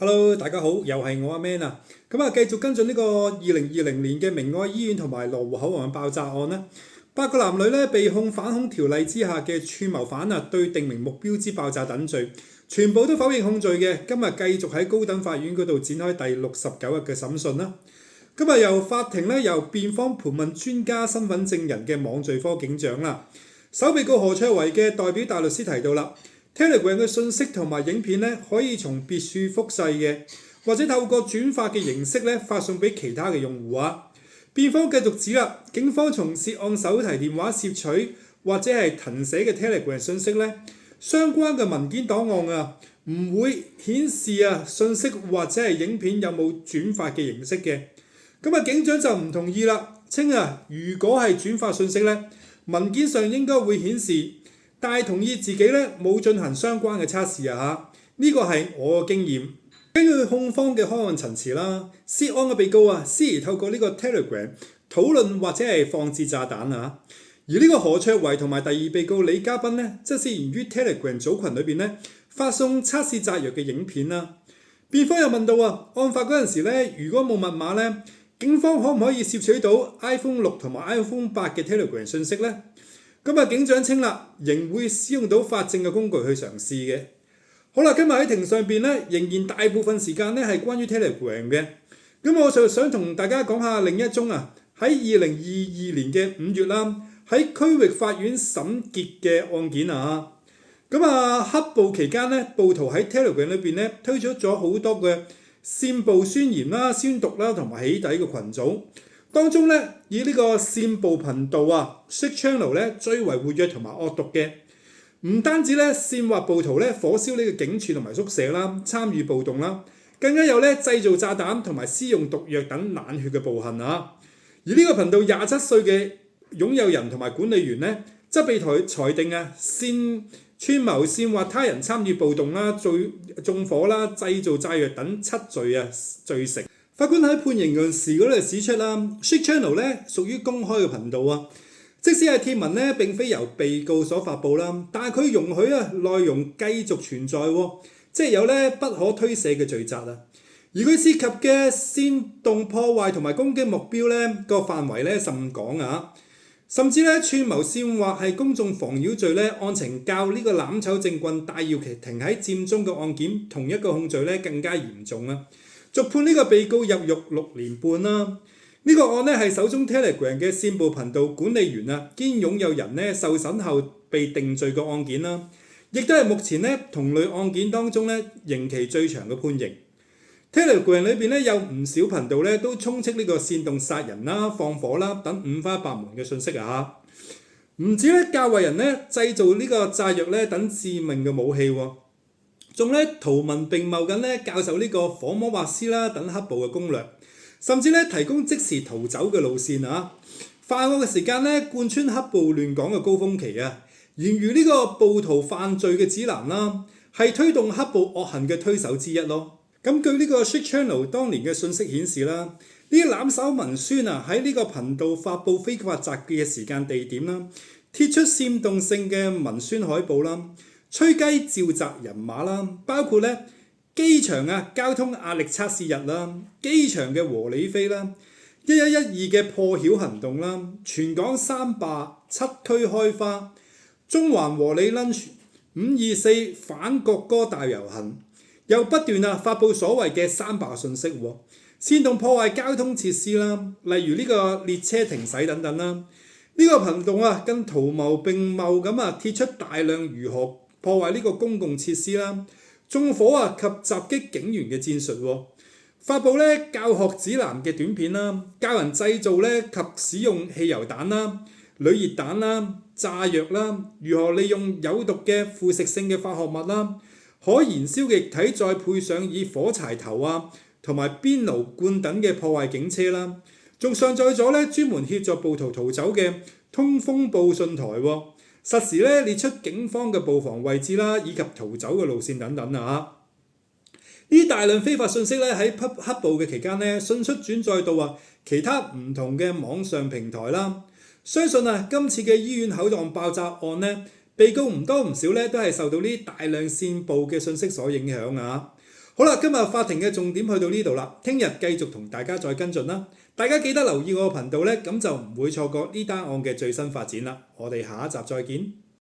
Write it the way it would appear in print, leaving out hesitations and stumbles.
Hello，大家好，又係我阿 Man 啊。繼續跟進呢個2020年嘅明愛醫院同埋羅湖口岸嘅爆炸案啦。8個男女咧被控反恐條例之下嘅串謀犯啊，對定名目標之爆炸等罪，全部都否認控罪嘅。今日繼續喺高等法院嗰度展開第69日嘅審訊啦。今日由法庭咧由辯方盤問專家身份證人嘅網罪科警長啦。首被告何卓維嘅代表大律師提到啦。Telegram 嘅信息同埋影片咧，可以從別處複製嘅，或者透過轉發嘅形式咧發送俾其他嘅用戶啊。辯方繼續指啦，警方從涉案手提電話攝取或者係謄寫嘅 Telegram 信息咧，相關嘅文件檔案啊，唔會顯示啊信息或者係影片有冇轉發嘅形式嘅。警長就唔同意啦，稱如果係轉發信息咧，文件上應該會顯示。但係同意自己咧冇進行相關嘅測試啊！呢個係我嘅經驗。根據控方嘅開案陳詞啦，涉案嘅被告司儀透過呢個 Telegram 討論或者係放置炸彈啊。而呢個何卓維同埋第二被告李嘉賓咧，則涉嫌於 Telegram 組群裏邊咧發送測試炸藥嘅影片啦。辯方又問到案發嗰陣時咧，如果冇密碼咧，警方可唔可以攝取到 iPhone 6同埋 iPhone 8嘅 Telegram 信息咧？警長稱啦，仍會使用到法證嘅工具去嘗試嘅。好啦，今日喺庭上邊咧，仍然大部分時間咧係關於 Telegram 嘅。我就想同大家講下另一宗喺2022年嘅5月啦，喺區域法院審結嘅案件啊。黑暴期間咧，暴徒喺 Telegram 裏邊咧推出咗好多嘅煽暴宣言啦、宣讀啦同埋起底嘅群組。當中咧，以呢個煽暴頻道Sick Channel 咧最為活躍同埋惡毒嘅，唔單止咧煽惑暴徒咧火燒呢個警署同埋宿舍啦，參與暴動啦，更加有咧製造炸彈同埋施用毒藥等冷血嘅暴行啊！而呢個頻道27歲嘅擁有人同埋管理員咧，則被裁定串謀煽惑他人參與暴動啦、縱火啦、製造炸藥等7罪罪成。法官喺判刑嗰時嗰度指出啦，Sick Channel 咧屬於公開嘅頻道啊，即使係貼文咧並非由被告所發布啦，但係佢容許內容繼續存在喎，即係有咧不可推卸嘅罪責啊。而佢涉及嘅煽動破壞同埋攻擊目標咧個範圍咧甚廣啊，甚至咧串謀煽惑係公眾妨擾罪咧，案情較呢個攬炒政棍戴耀廷喺佔中嘅案件同一個控罪咧更加嚴重啊！續判呢個被告入獄6年半啦。呢個案咧係首宗 Telegram 嘅煽暴頻道管理員兼擁有人咧受審後被定罪嘅案件啦，亦都係目前咧同類案件當中咧刑期最長嘅判刑。Telegram 裏邊咧有唔少頻道咧都充斥呢個煽動殺人啦、放火啦等五花八門嘅信息啊！唔止咧教壞人咧製造呢個炸藥咧等致命嘅武器喎。仲咧圖文並茂緊咧教授呢個火魔法師啦等黑暴嘅攻略，甚至咧提供即時逃走嘅路線啊！犯案嘅時間咧貫穿黑暴亂港嘅高峰期啊，言如呢個暴徒犯罪嘅指南啦，係推動黑暴惡行嘅推手之一咯。據呢個 Sick Channel 當年嘅信息顯示啦，呢啲攬手文宣喺呢個頻道發布非法雜記嘅時間地點啦，貼出煽動性嘅文宣海報啦。吹雞召集人馬啦，包括咧機場交通壓力測試日啦，機場嘅和理非啦，1112嘅破曉行動啦，全港三罷7區開花，中環和理 lunch 524反國歌大遊行，又不斷發布所謂嘅三罷信息喎，煽動破壞交通設施啦，例如呢個列車停駛等等啦。呢個頻道更圖謀並茂咁貼出大量如何破壞呢個公共設施啦，縱火及襲擊警員嘅戰術喎，發布咧教學指南嘅短片啦，教人製造咧及使用汽油彈啦、鋁熱彈啦、炸藥啦，如何利用有毒嘅腐蝕性嘅化學物啦、可燃燒嘅液體，再配上以火柴頭同埋邊爐罐等嘅破壞警車啦，仲上載咗咧專門協助暴徒逃走嘅通風報信台喎。實時咧列出警方嘅布防位置啦，以及逃走嘅路線等等啊！呢啲大量非法信息咧喺黑暴嘅期間咧，迅速轉載到其他唔同嘅網上平台啦。相信今次嘅醫院口岸爆炸案咧，被告唔多唔少咧都係受到呢啲大量煽暴嘅信息所影響啊！好啦，今日法庭嘅重點去到呢度啦，聽日繼續同大家再跟進啦。大家記得留意我個頻道呢，咁就唔會錯過呢單案嘅最新發展啦。我哋下一集再見。